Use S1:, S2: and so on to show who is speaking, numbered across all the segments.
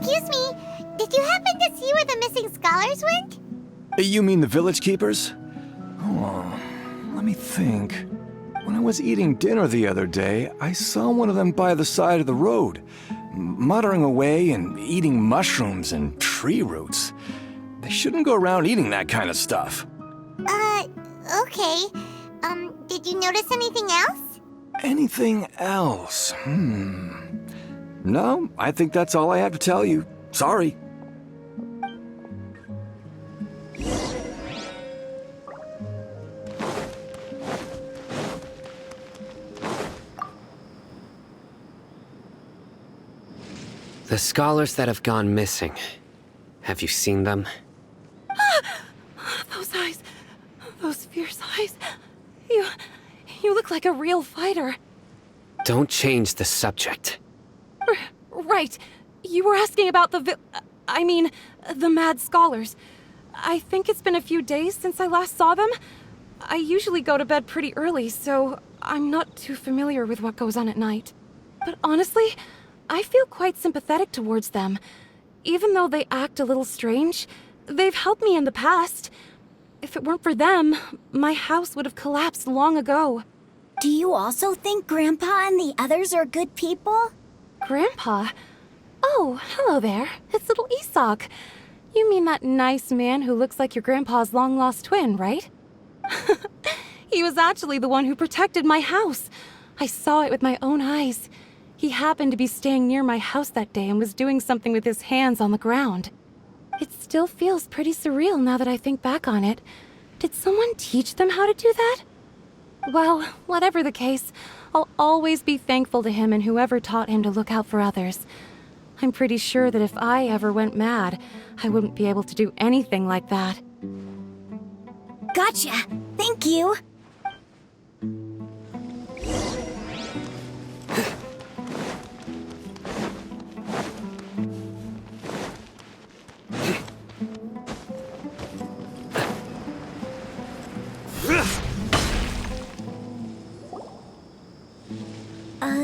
S1: Excuse me, did you happen to see where the missing scholars went?
S2: You mean the village keepers? Oh, let me think. When I was eating dinner the other day, I saw one of them by the side of the road, muttering away and eating mushrooms and tree roots. They shouldn't go around eating that kind of stuff.
S1: Okay. Did you notice anything else?
S2: Anything else? No, I think that's all I have to tell you. Sorry.
S3: The scholars that have gone missing. Have you seen them?
S4: Those eyes. Those fierce eyes. You look like a real fighter.
S3: Don't change the subject.
S4: Right. You were asking about the mad scholars. I think it's been a few days since I last saw them. I usually go to bed pretty early, so I'm not too familiar with what goes on at night. But honestly, I feel quite sympathetic towards them. Even though they act a little strange, they've helped me in the past. If it weren't for them, my house would have collapsed long ago.
S1: Do you also think Grandpa and the others are good people?
S4: Grandpa? Oh, hello there. It's little Isak. You mean that nice man who looks like your grandpa's long-lost twin, right? He was actually the one who protected my house. I saw it with my own eyes. He happened to be staying near my house that day and was doing something with his hands on the ground. It still feels pretty surreal now that I think back on it. Did someone teach them how to do that? Well, whatever the case, I'll always be thankful to him and whoever taught him to look out for others. I'm pretty sure that if I ever went mad, I wouldn't be able to do anything like that.
S1: Gotcha. Thank you.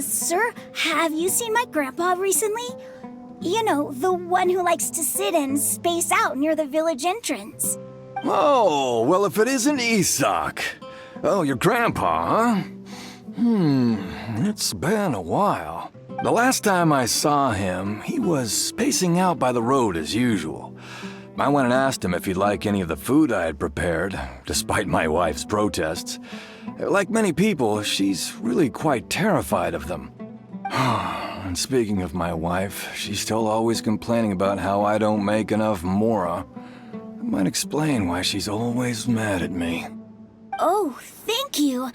S1: Sir, have you seen my grandpa recently? You know, the one who likes to sit and space out near the village entrance.
S2: Oh, well, if it isn't Isak. Oh, your grandpa, huh? It's been a while. The last time I saw him, he was spacing out by the road as usual. I went and asked him if he'd like any of the food I had prepared, despite my wife's protests. Like many people, she's really quite terrified of them. And speaking of my wife, she's still always complaining about how I don't make enough mora. That might explain why she's always mad at me.
S1: Oh, thank you.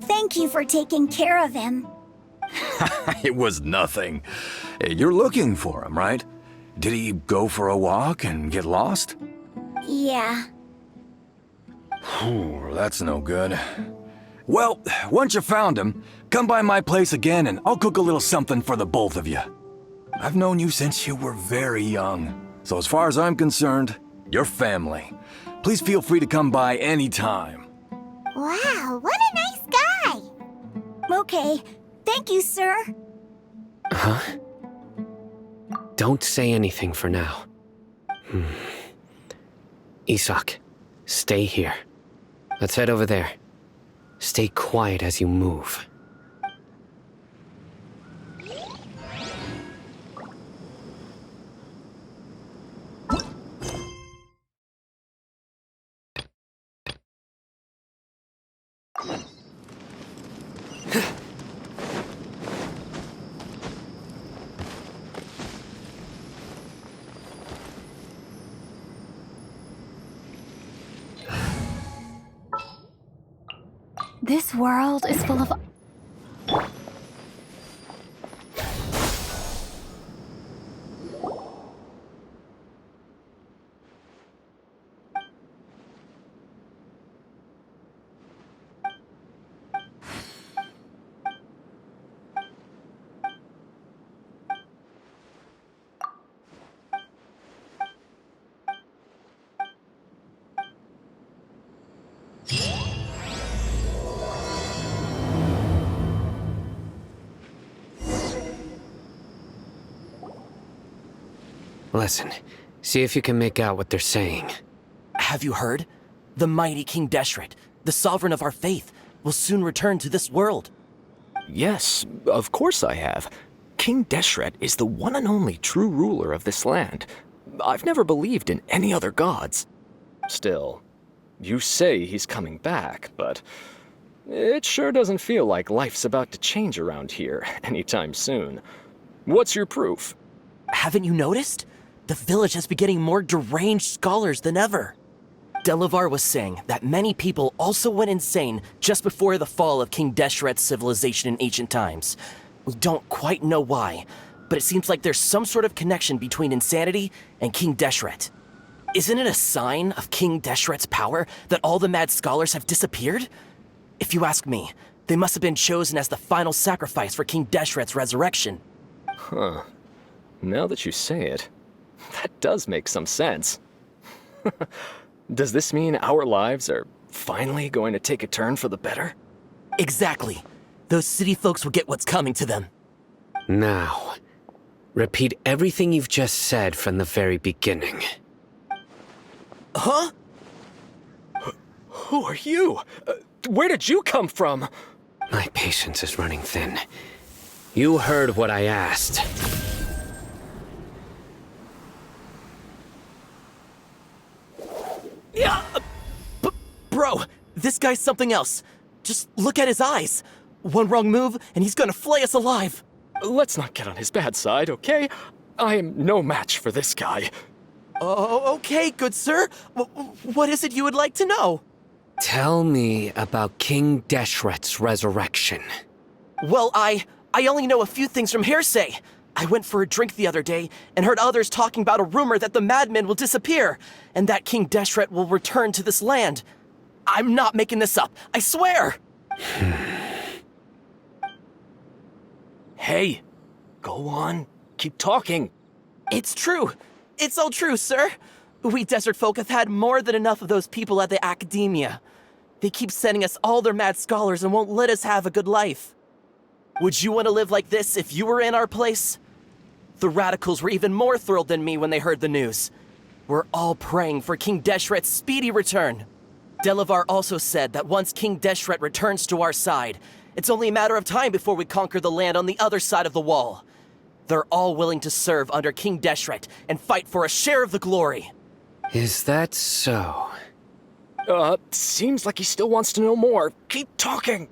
S1: Thank you for taking care of him.
S2: It was nothing. You're looking for him, right? Did he go for a walk and get lost?
S1: Yeah.
S2: That's no good. Well, once you found him, come by my place again and I'll cook a little something for the both of you. I've known you since you were very young, so as far as I'm concerned, you're family. Please feel free to come by anytime.
S1: Wow, what a nice guy. Okay, thank you, sir.
S3: Huh? Don't say anything for now. Isak, stay here. Let's head over there. Stay quiet as you move.
S4: This world is full of...
S3: Listen, see if you can make out what they're saying.
S5: Have you heard? The mighty King Deshret, the sovereign of our faith, will soon return to this world.
S6: Yes, of course I have. King Deshret is the one and only true ruler of this land. I've never believed in any other gods. Still, you say he's coming back, but it sure doesn't feel like life's about to change around here anytime soon. What's your proof?
S5: Haven't you noticed? The village has been getting more deranged scholars than ever. Delavar was saying that many people also went insane just before the fall of King Deshret's civilization in ancient times. We don't quite know why, but it seems like there's some sort of connection between insanity and King Deshret. Isn't it a sign of King Deshret's power that all the mad scholars have disappeared? If you ask me, they must have been chosen as the final sacrifice for King Deshret's resurrection.
S6: Huh. Now that you say it, that does make some sense. Does this mean our lives are finally going to take a turn for the better?
S5: Exactly. Those city folks will get what's coming to them.
S3: Now, repeat everything you've just said from the very beginning.
S5: Huh?
S6: Who are you? Where did you come from?
S3: My patience is running thin. You heard what I asked.
S5: Yeah, bro, this guy's something else. Just look at his eyes. One wrong move, and he's gonna flay us alive.
S6: Let's not get on his bad side, okay? I am no match for this guy.
S5: Oh, okay, good sir. What is it you would like to know?
S3: Tell me about King Deshret's resurrection.
S5: Well, I only know a few things from hearsay. I went for a drink the other day and heard others talking about a rumor that the madmen will disappear and that King Deshret will return to this land. I'm not making this up, I swear!
S6: Hey, go on. Keep talking.
S5: It's true. It's all true, sir. We desert folk have had more than enough of those people at the academia. They keep sending us all their mad scholars and won't let us have a good life. Would you want to live like this if you were in our place? The radicals were even more thrilled than me when they heard the news. We're all praying for King Deshret's speedy return. Delavar also said that once King Deshret returns to our side, it's only a matter of time before we conquer the land on the other side of the wall. They're all willing to serve under King Deshret and fight for a share of the glory.
S3: Is that so?
S6: Seems like he still wants to know more. Keep talking.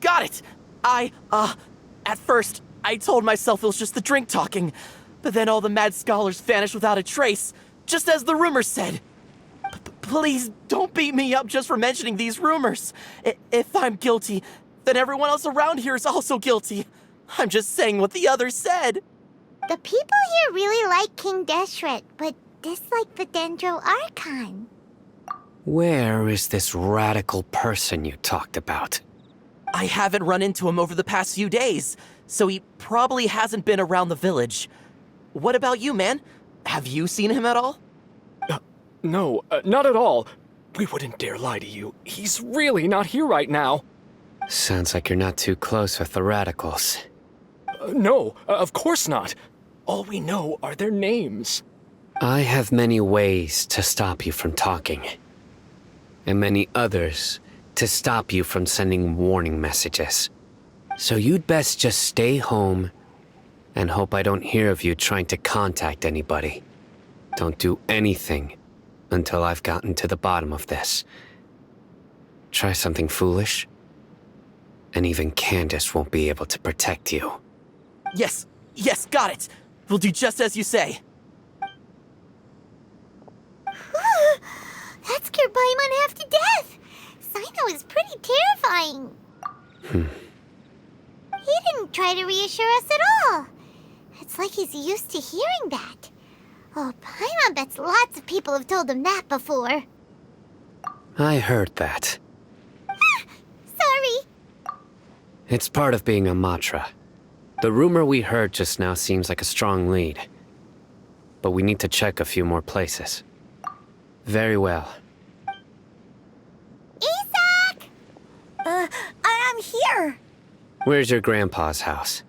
S5: Got it! At first, I told myself it was just the drink talking, but then all the mad scholars vanished without a trace, just as the rumors said. Please don't beat me up just for mentioning these rumors. If I'm guilty, then everyone else around here is also guilty. I'm just saying what the others said.
S7: The people here really like King Deshret, but dislike the Dendro Archon.
S3: Where is this radical person you talked about?
S5: I haven't run into him over the past few days, so he probably hasn't been around the village. What about you, man? Have you seen him at all?
S6: No, not at all. We wouldn't dare lie to you. He's really not here right now.
S3: Sounds like you're not too close with the radicals.
S6: No, of course not. All we know are their names.
S3: I have many ways to stop you from talking. And many others to stop you from sending warning messages. So you'd best just stay home and hope I don't hear of you trying to contact anybody. Don't do anything until I've gotten to the bottom of this. Try something foolish, and even Candace won't be able to protect you.
S5: Yes, got it. We'll do just as you say.
S7: That scared Paimon half to death. Sino is pretty terrifying. He didn't try to reassure us at all. It's like he's used to hearing that. Oh, Paimon bets lots of people have told him that before.
S3: I heard that.
S7: Sorry.
S3: It's part of being a Matra. The rumor we heard just now seems like a strong lead. But we need to check a few more places. Very well.
S7: Isak!
S1: I'm here.
S3: Where's your grandpa's house?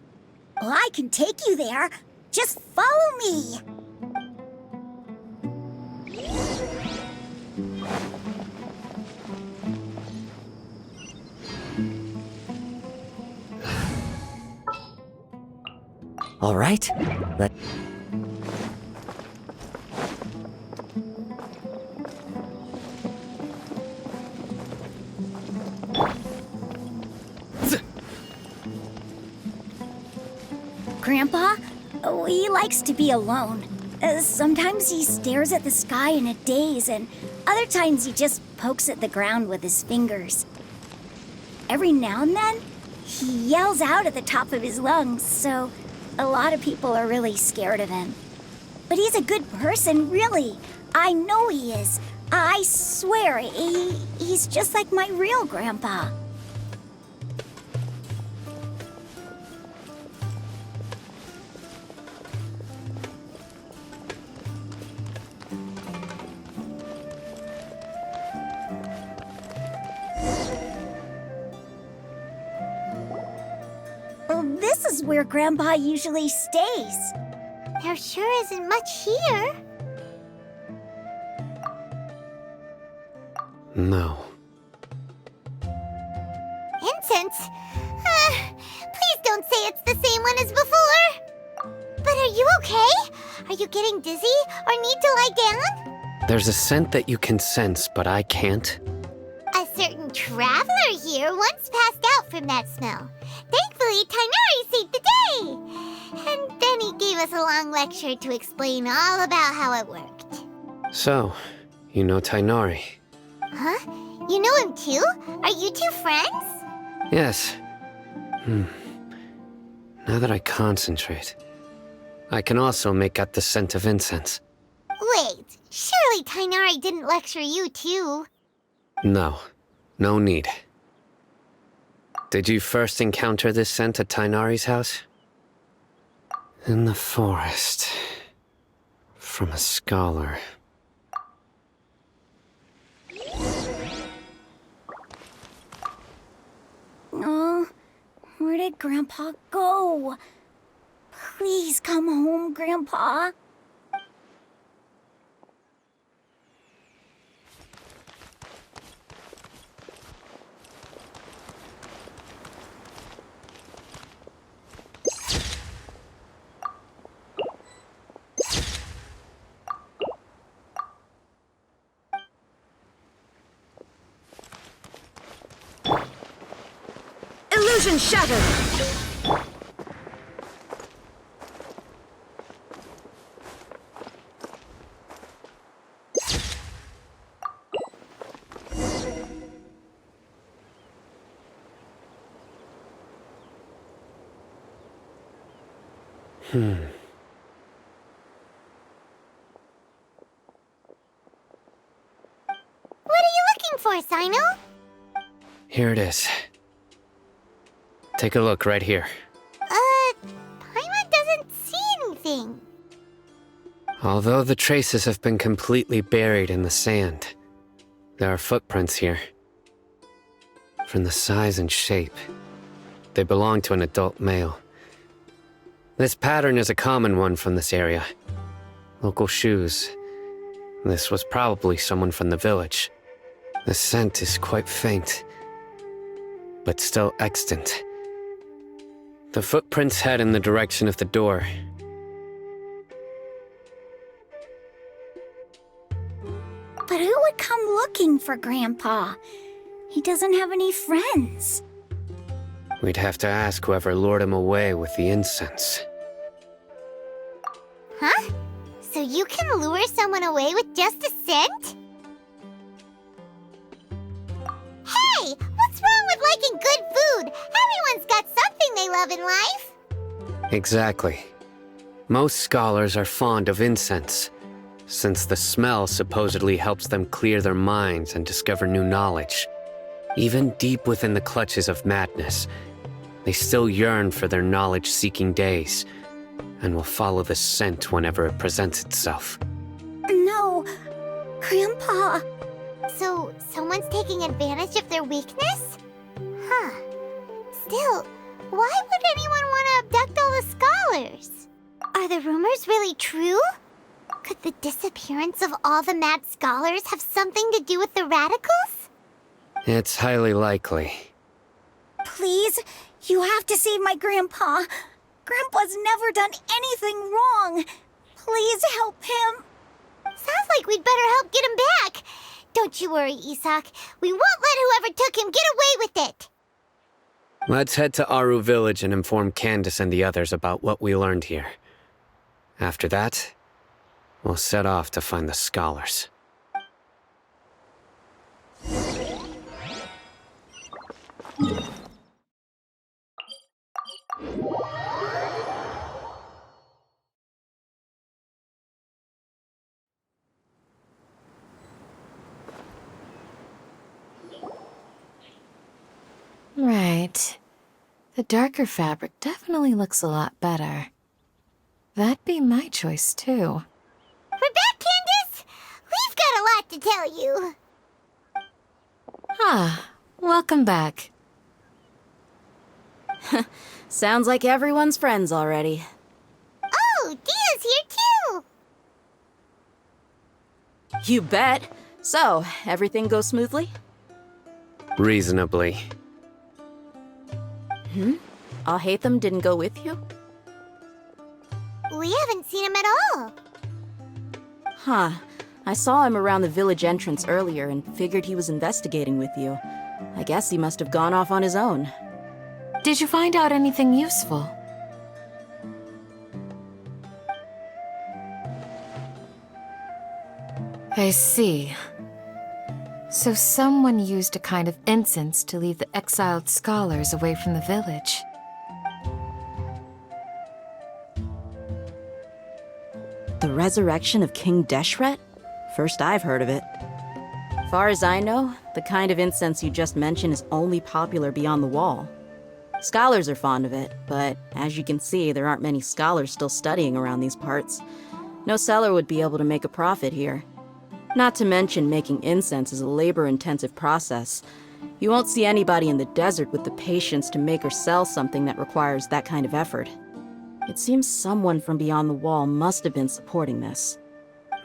S1: Well, I can take you there. Just follow me.
S8: All right, let...
S1: Grandpa, he likes to be alone. Sometimes he stares at the sky in a daze, and other times he just pokes at the ground with his fingers. Every now and then, he yells out at the top of his lungs, so a lot of people are really scared of him. But he's a good person, really. I know he is. I swear, he's just like my real grandpa. This is where Grandpa usually stays.
S7: There sure isn't much here.
S3: No.
S7: Incense? Please don't say it's the same one as before. But are you okay? Are you getting dizzy or need to lie down?
S3: There's a scent that you can sense, but I can't.
S7: A certain traveler here once passed out from that smell. Thankfully, Tainari saved the day. And then he gave us a long lecture to explain all about how it worked.
S3: So, you know Tainari?
S7: Huh? You know him too? Are you two friends?
S3: Yes. Now that I concentrate, I can also make out the scent of incense.
S7: Wait, surely Tainari didn't lecture you too.
S3: No, no need. Did you first encounter this scent at Tainari's house? In the forest. From a scholar.
S1: Oh, where did Grandpa go? Please come home, Grandpa.
S9: Illusion shattered!
S7: What are you looking for, Sino?
S3: Here it is. Take a look right here.
S7: Paimon doesn't see anything.
S3: Although the traces have been completely buried in the sand, there are footprints here. From the size and shape, they belong to an adult male. This pattern is a common one from this area. Local shoes. This was probably someone from the village. The scent is quite faint, but still extant. The footprints head in the direction of the door.
S1: But who would come looking for Grandpa? He doesn't have any friends.
S3: We'd have to ask whoever lured him away with the incense.
S7: Huh? So you can lure someone away with just a scent? Hey! What's wrong with liking good food? Everyone's got something they love in life.
S3: Exactly. Most scholars are fond of incense, since the smell supposedly helps them clear their minds and discover new knowledge. Even deep within the clutches of madness, they still yearn for their knowledge-seeking days, and will follow the scent whenever it presents itself.
S1: No, Grandpa.
S7: So, someone's taking advantage of their weakness? Huh. Still, why would anyone want to abduct all the scholars? Are the rumors really true? Could the disappearance of all the mad scholars have something to do with the radicals?
S3: It's highly likely.
S1: Please, you have to save my grandpa. Grandpa's never done anything wrong. Please help him.
S7: Sounds like we'd better help get him back. Don't you worry, Isak. We won't let whoever took him get away with it.
S3: Let's head to Aru Village and inform Candace and the others about what we learned here. After that, we'll set off to find the scholars.
S10: Right. The darker fabric definitely looks a lot better. That'd be my choice, too.
S7: We're back, Candace! We've got a lot to tell you.
S10: Ah, welcome back.
S9: Sounds like everyone's friends already.
S7: Oh, Dia's here too!
S9: You bet. So, everything goes smoothly?
S3: Reasonably.
S9: Alhaitham didn't go with you?
S7: We haven't seen him at all.
S9: Huh. I saw him around the village entrance earlier and figured he was investigating with you. I guess he must have gone off on his own.
S10: Did you find out anything useful? I see. So someone used a kind of incense to lead the exiled scholars away from the village.
S9: The resurrection of King Deshret? First I've heard of it. Far as I know, the kind of incense you just mentioned is only popular beyond the wall. Scholars are fond of it, but as you can see, there aren't many scholars still studying around these parts. No seller would be able to make a profit here. Not to mention, making incense is a labor-intensive process. You won't see anybody in the desert with the patience to make or sell something that requires that kind of effort. It seems someone from beyond the wall must have been supporting this.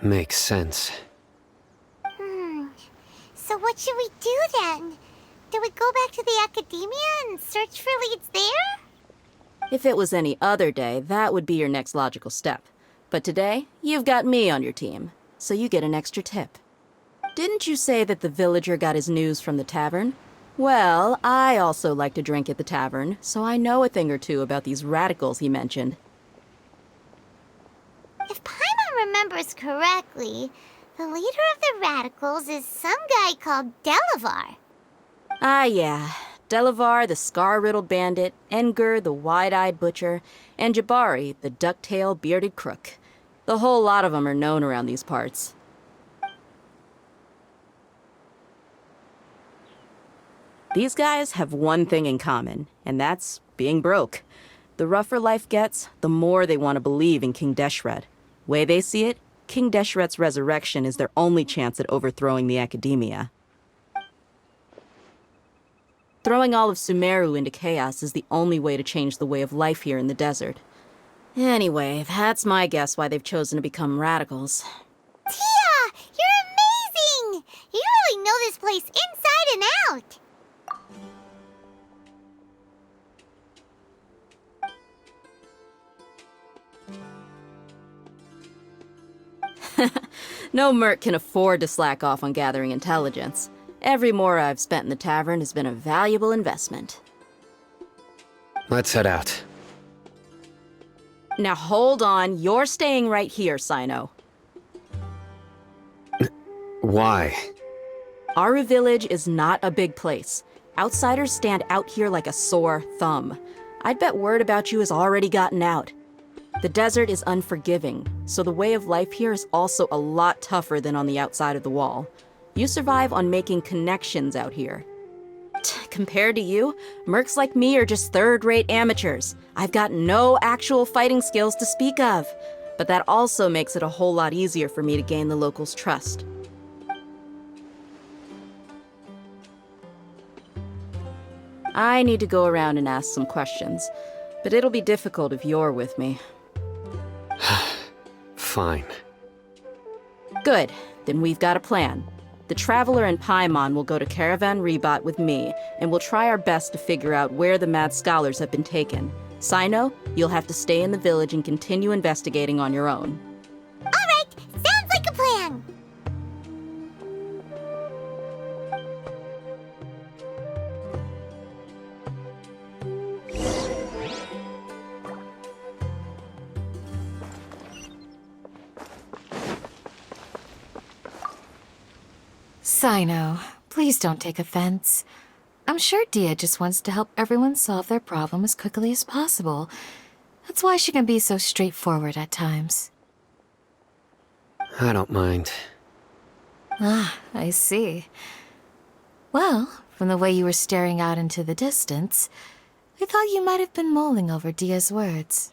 S3: Makes sense.
S7: So what should we do then? Do we go back to the academia and search for leads there?
S9: If it was any other day, that would be your next logical step. But today, you've got me on your team, so you get an extra tip. Didn't you say that the villager got his news from the tavern? Well, I also like to drink at the tavern, so I know a thing or two about these radicals he mentioned.
S7: If Paimon remembers correctly, the leader of the radicals is some guy called Delavar.
S9: Ah, yeah. Delavar, the scar-riddled bandit, Engur, the wide-eyed butcher, and Jabari, the duck-tailed bearded crook. The whole lot of them are known around these parts. These guys have one thing in common, and that's being broke. The rougher life gets, the more they want to believe in King Deshret. Way they see it, King Deshret's resurrection is their only chance at overthrowing the academia. Throwing all of Sumeru into chaos is the only way to change the way of life here in the desert. Anyway, that's my guess why they've chosen to become radicals.
S7: Tia! You're amazing! You really know this place inside and out!
S9: No merc can afford to slack off on gathering intelligence. Every more I've spent in the tavern has been a valuable investment.
S3: Let's head out.
S9: Now hold on, you're staying right here, Sino.
S3: Why?
S9: Aru Village is not a big place. Outsiders stand out here like a sore thumb. I'd bet word about you has already gotten out. The desert is unforgiving, so the way of life here is also a lot tougher than on the outside of the wall. You survive on making connections out here. Compared to you, mercs like me are just third-rate amateurs. I've got no actual fighting skills to speak of, but that also makes it a whole lot easier for me to gain the locals' trust. I need to go around and ask some questions, but it'll be difficult if you're with me.
S3: fine.
S9: Good. Then we've got a plan. The Traveler and Paimon will go to Caravan Rebot with me, and we'll try our best to figure out where the Mad Scholars have been taken. Sino, you'll have to stay in the village and continue investigating on your own.
S7: All right, sounds like a plan.
S10: Sino, please don't take offense. I'm sure Dehya just wants to help everyone solve their problem as quickly as possible. That's why she can be so straightforward at times.
S3: I don't mind.
S10: Ah, I see. Well, from the way you were staring out into the distance, I thought you might have been mulling over Dehya's words.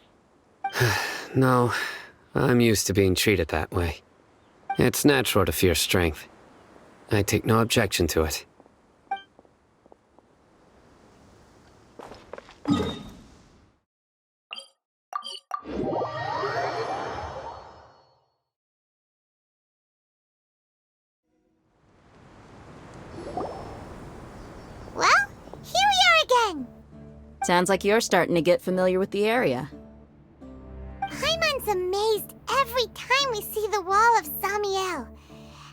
S3: No, I'm used to being treated that way. It's natural to fear strength. I take no objection to it.
S7: Well, here we are again.
S9: Sounds like you're starting to get familiar with the area.
S7: Paimon's amazed every time we see the wall of Samiel.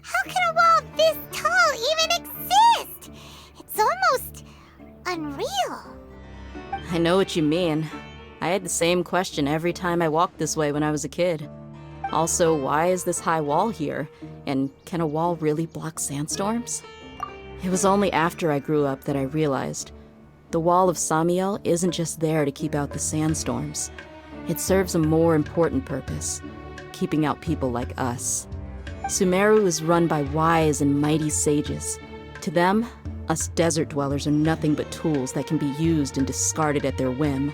S7: How can a wall this tall even exist? It's almost unreal.
S9: I know what you mean. I had the same question every time I walked this way when I was a kid. Also, why is this high wall here? And can a wall really block sandstorms? It was only after I grew up that I realized the wall of Samiel isn't just there to keep out the sandstorms. It serves a more important purpose, keeping out people like us. Sumeru is run by wise and mighty sages. To them, us desert dwellers are nothing but tools that can be used and discarded at their whim.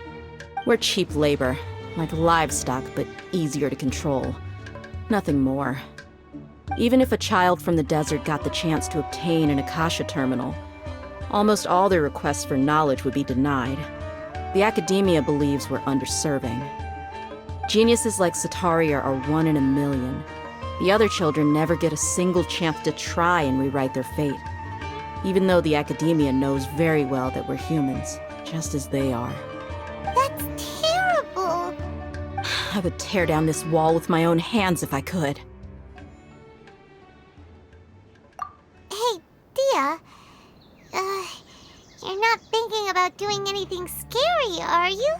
S9: We're cheap labor, like livestock, but easier to control. Nothing more. Even if a child from the desert got the chance to obtain an Akasha terminal, almost all their requests for knowledge would be denied. The academia believes we're underserving. Geniuses like Sataria are one in a million. The other children never get a single chance to try and rewrite their fate. Even though the academia knows very well that we're humans, just as they are.
S7: That's terrible.
S9: I would tear down this wall with my own hands if I could.
S7: Hey, Dehya. You're not thinking about doing anything scary, are you?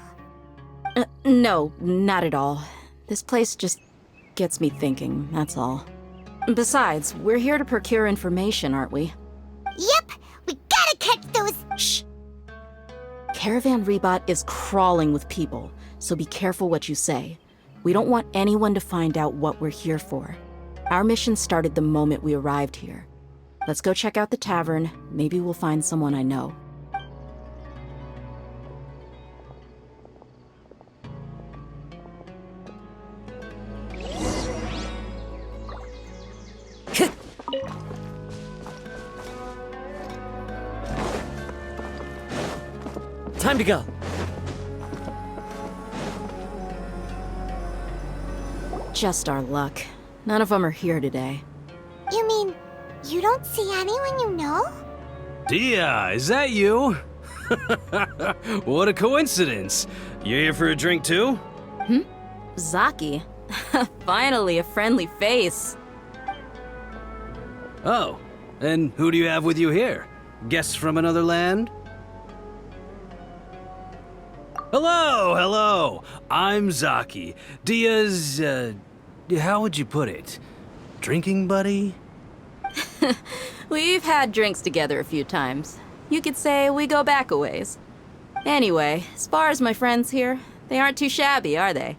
S9: No, not at all. This place just gets me thinking, that's all. Besides, we're here to procure information, aren't we?
S7: Yep, we gotta catch those.
S9: Shh! Caravan Rebot is crawling with people, so be careful what you say. We don't want anyone to find out what we're here for. Our mission started the moment we arrived here. Let's go check out the tavern. Maybe we'll find someone I know.
S8: Time to go.
S9: Just our luck. None of them are here today.
S7: You mean, you don't see anyone you know?
S11: Dehya, is that you? What a coincidence. You here for a drink too?
S9: Zaki. Finally, a friendly face.
S11: Oh, and who do you have with you here? Guests from another land? Hello. I'm Zaki. Dehya's, how would you put it? Drinking buddy?
S9: We've had drinks together a few times. You could say we go back a ways. Anyway, as far as my friends here, they aren't too shabby, are they?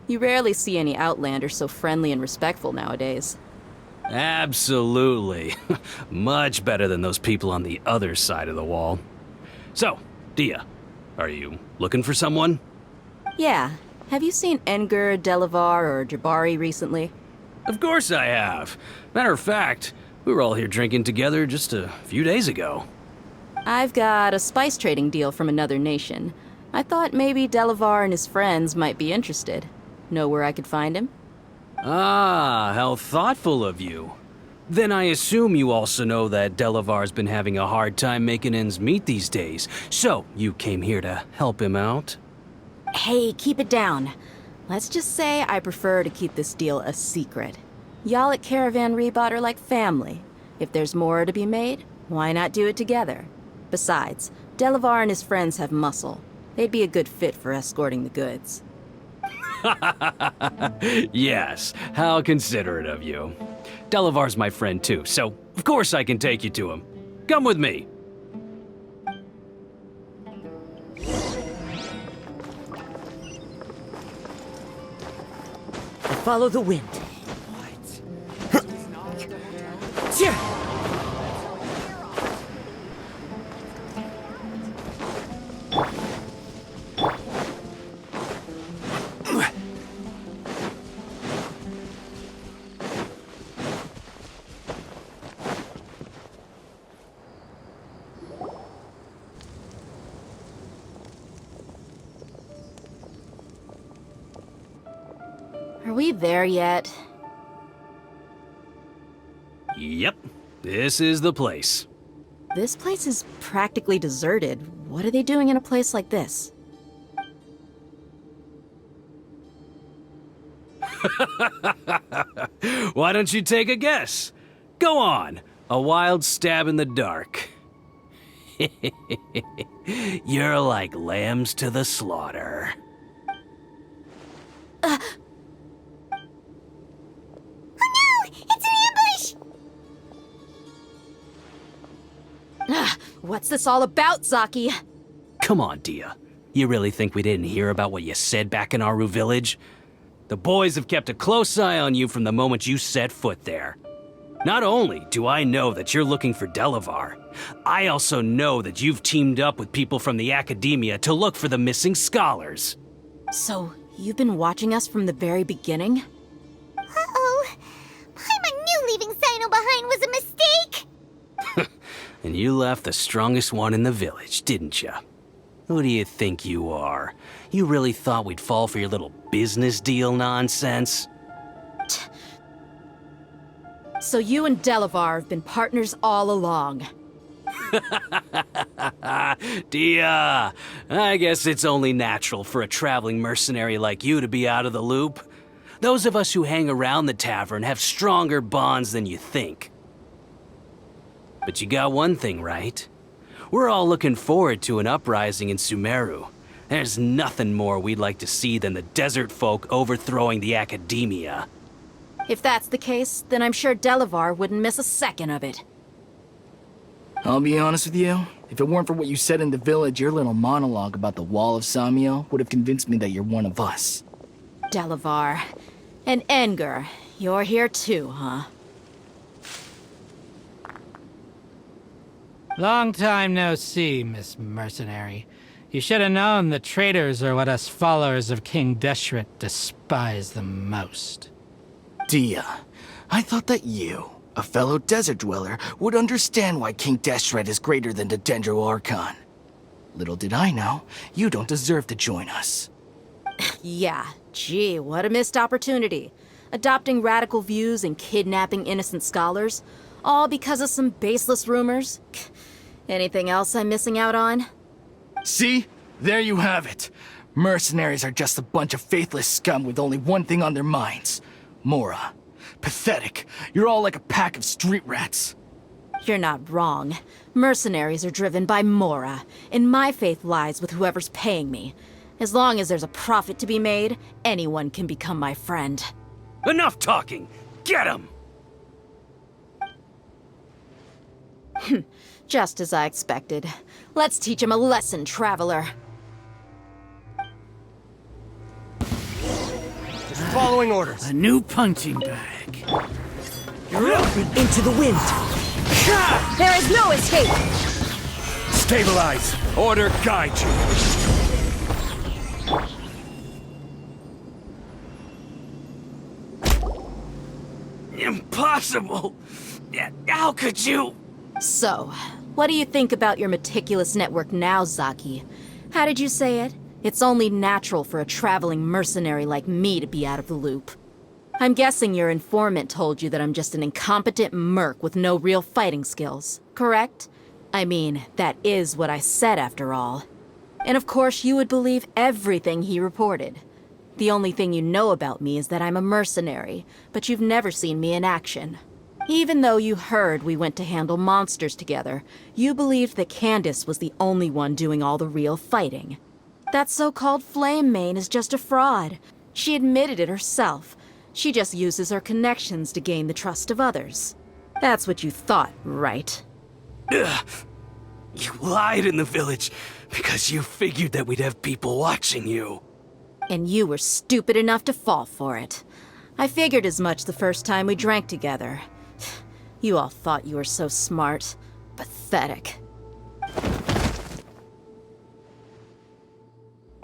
S9: You rarely see any Outlanders so friendly and respectful nowadays.
S11: Absolutely. Much better than those people on the other side of the wall. So, Dehya, are you looking for someone?
S9: Yeah. Have you seen Engur, Delavar, or Jabari recently?
S11: Of course I have. Matter of fact, we were all here drinking together just a few days ago.
S9: I've got a spice trading deal from another nation. I thought maybe Delavar and his friends might be interested. Know where I could find him?
S11: Ah, how thoughtful of you. Then I assume you also know that Delavar's been having a hard time making ends meet these days, so you came here to help him out?
S9: Hey, keep it down. Let's just say I prefer to keep this deal a secret. Y'all at Caravan Rebot are like family. If there's more to be made, why not do it together? Besides, Delavar and his friends have muscle. They'd be a good fit for escorting the goods.
S11: Yes, how considerate of you. Delavar's my friend too, so of course I can take you to him. Come with me.
S8: Follow the wind.
S9: Are we there yet?
S11: Yep, this is the place.
S9: This place is practically deserted. What are they doing in a place like this?
S11: Why don't you take a guess? Go on, a wild stab in the dark. You're like lambs to the slaughter.
S9: What's this all about, Zaki?
S11: Come on, Dehya. You really think we didn't hear about what you said back in Aru village? The boys have kept a close eye on you from the moment you set foot there. Not only do I know that you're looking for Delavar, I also know that you've teamed up with people from the Academia to look for the missing scholars.
S9: So, you've been watching us from the very beginning?
S7: Uh-oh. Paimon knew leaving Sino behind was a mistake!
S11: And you left the strongest one in the village, didn't you? Who do you think you are? You really thought we'd fall for your little business deal nonsense?
S9: So you and Delavar have been partners all along.
S11: Dehya, I guess it's only natural for a traveling mercenary like you to be out of the loop. Those of us who hang around the tavern have stronger bonds than you think. But you got one thing right. We're all looking forward to an uprising in Sumeru. There's nothing more we'd like to see than the desert folk overthrowing the Academia.
S9: If that's the case, then I'm sure Delavar wouldn't miss a second of it.
S12: I'll be honest with you. If it weren't for what you said in the village, your little monologue about the Wall of Samiel would have convinced me that you're one of us.
S9: Delavar. And Enger, you're here too, huh?
S13: Long time no see, Miss Mercenary. You should have known the traitors are what us followers of King Deshret despise the most.
S12: Dehya, I thought that you, a fellow desert dweller, would understand why King Deshret is greater than the Dendro Archon. Little did I know, you don't deserve to join us.
S9: Yeah, gee, what a missed opportunity. Adopting radical views and kidnapping innocent scholars, all because of some baseless rumors. Anything else I'm missing out on?
S12: See? There you have it. Mercenaries are just a bunch of faithless scum with only one thing on their minds. Mora. Pathetic. You're all like a pack of street rats.
S9: You're not wrong. Mercenaries are driven by Mora, and my faith lies with whoever's paying me. As long as there's a profit to be made, anyone can become my friend.
S11: Enough talking! Get him!
S9: Just as I expected. Let's teach him a lesson, traveler.
S14: Just following orders.
S13: A new punching bag.
S8: You're up into the wind.
S9: There is no escape!
S14: Stabilize. Order guide you.
S11: Impossible! How could you?
S9: So, what do you think about your meticulous network now, Zaki? How did you say it? It's only natural for a traveling mercenary like me to be out of the loop. I'm guessing your informant told you that I'm just an incompetent merc with no real fighting skills, correct? I mean, that is what I said after all. And of course you would believe everything he reported. The only thing you know about me is that I'm a mercenary, but you've never seen me in action. Even though you heard we went to handle monsters together, you believed that Candace was the only one doing all the real fighting. That so-called Flame Mane is just a fraud. She admitted it herself. She just uses her connections to gain the trust of others. That's what you thought, right?
S11: Ugh. You lied in the village because you figured that we'd have people watching you.
S9: And you were stupid enough to fall for it. I figured as much the first time we drank together. You all thought you were so smart. Pathetic.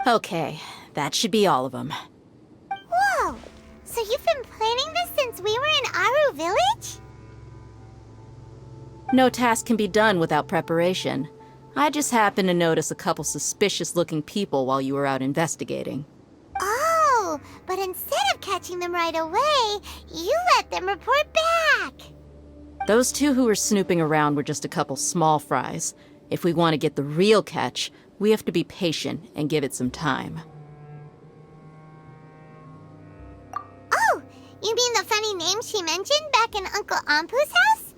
S9: Okay, that should be all of them.
S7: Whoa! So you've been planning this since we were in Aru Village?
S9: No task can be done without preparation. I just happened to notice a couple suspicious-looking people while you were out investigating.
S7: Oh, but instead of catching them right away, you let them report back!
S9: Those two who were snooping around were just a couple small fries. If we want to get the real catch, we have to be patient and give it some time.
S7: Oh, you mean the funny name she mentioned back in Uncle Ampu's house?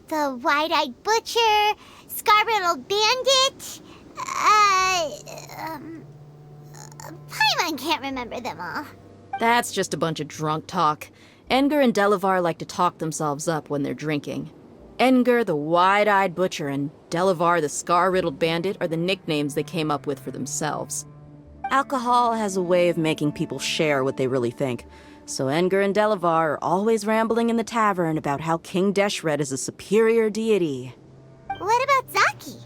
S7: The wide-eyed butcher, scar-riddled bandit, Paimon can't remember them all.
S9: That's just a bunch of drunk talk. Edgar and Delavar like to talk themselves up when they're drinking. Edgar, the wide-eyed butcher, and Delavar, the scar-riddled bandit, are the nicknames they came up with for themselves. Alcohol has a way of making people share what they really think, so Edgar and Delavar are always rambling in the tavern about how King Deshret is a superior deity.
S7: What about Zaki?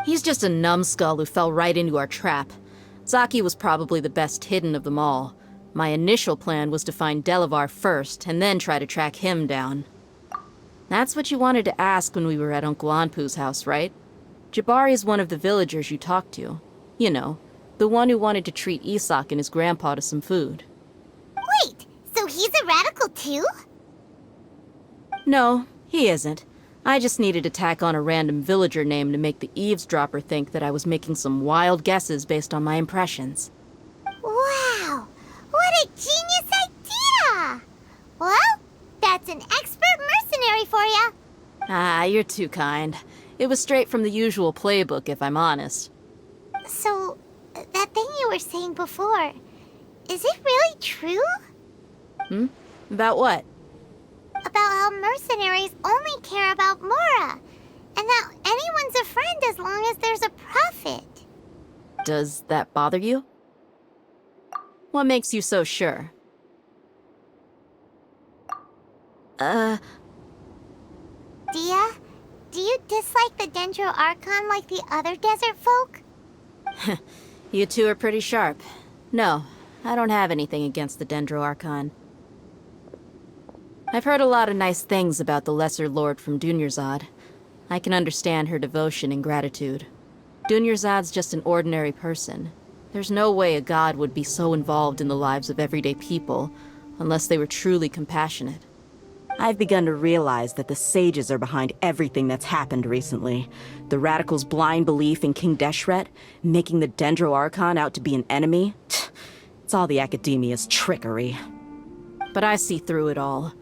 S9: He's just a numbskull who fell right into our trap. Zaki was probably the best hidden of them all. My initial plan was to find Delavar first, and then try to track him down. That's what you wanted to ask when we were at Uncle Anpu's house, right? Jabari is one of the villagers you talked to. You know, the one who wanted to treat Isak and his grandpa to some food.
S7: Wait, so he's a radical too?
S9: No, he isn't. I just needed to tack on a random villager name to make the eavesdropper think that I was making some wild guesses based on my impressions.
S7: Wow! What a genius idea! Well, that's an expert mercenary for ya.
S9: Ah, you're too kind. It was straight from the usual playbook, if I'm honest.
S7: So, that thing you were saying before, is it really true?
S9: About what?
S7: About how mercenaries only care about Mora, and that anyone's a friend as long as there's a profit.
S9: Does that bother you? What makes you so sure?
S7: Dehya, do you dislike the Dendro Archon like the other desert folk?
S9: You two are pretty sharp. No, I don't have anything against the Dendro Archon. I've heard a lot of nice things about the Lesser Lord from Dunyarzad. I can understand her devotion and gratitude. Dunyarzad's just an ordinary person. There's no way a god would be so involved in the lives of everyday people, unless they were truly compassionate. I've begun to realize that the sages are behind everything that's happened recently. The radicals' blind belief in King Deshret, making the Dendro Archon out to be an enemy. It's all the academia's trickery. But I see through it all.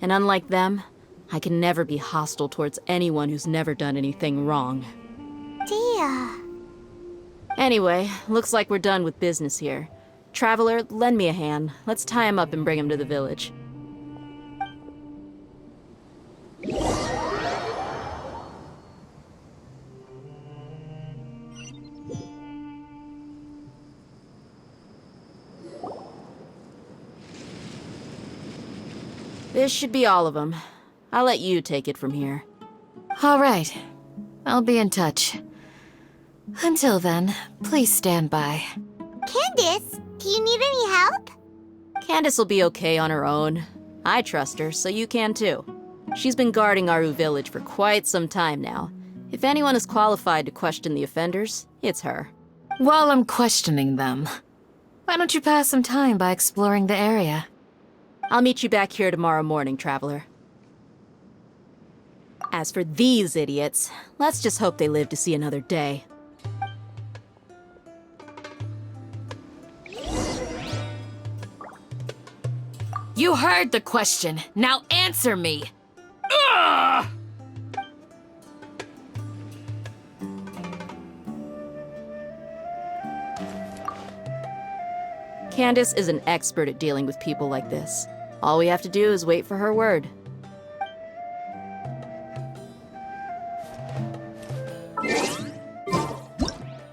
S9: And unlike them, I can never be hostile towards anyone who's never done anything wrong.
S7: Dehya.
S9: Anyway, looks like we're done with business here. Traveler, lend me a hand. Let's tie him up and bring him to the village. This should be all of them. I'll let you take it from here.
S10: All right. I'll be in touch. Until then, please stand by.
S7: Candace, do you need any help?
S9: Candace will be okay on her own. I trust her, so you can too. She's been guarding Aru Village for quite some time now. If anyone is qualified to question the offenders, it's her.
S10: While I'm questioning them, why don't you pass some time by exploring the area?
S9: I'll meet you back here tomorrow morning, Traveler. As for these idiots, let's just hope they live to see another day.
S10: You heard the question. Now answer me.
S9: Candace is an expert at dealing with people like this. All we have to do is wait for her word.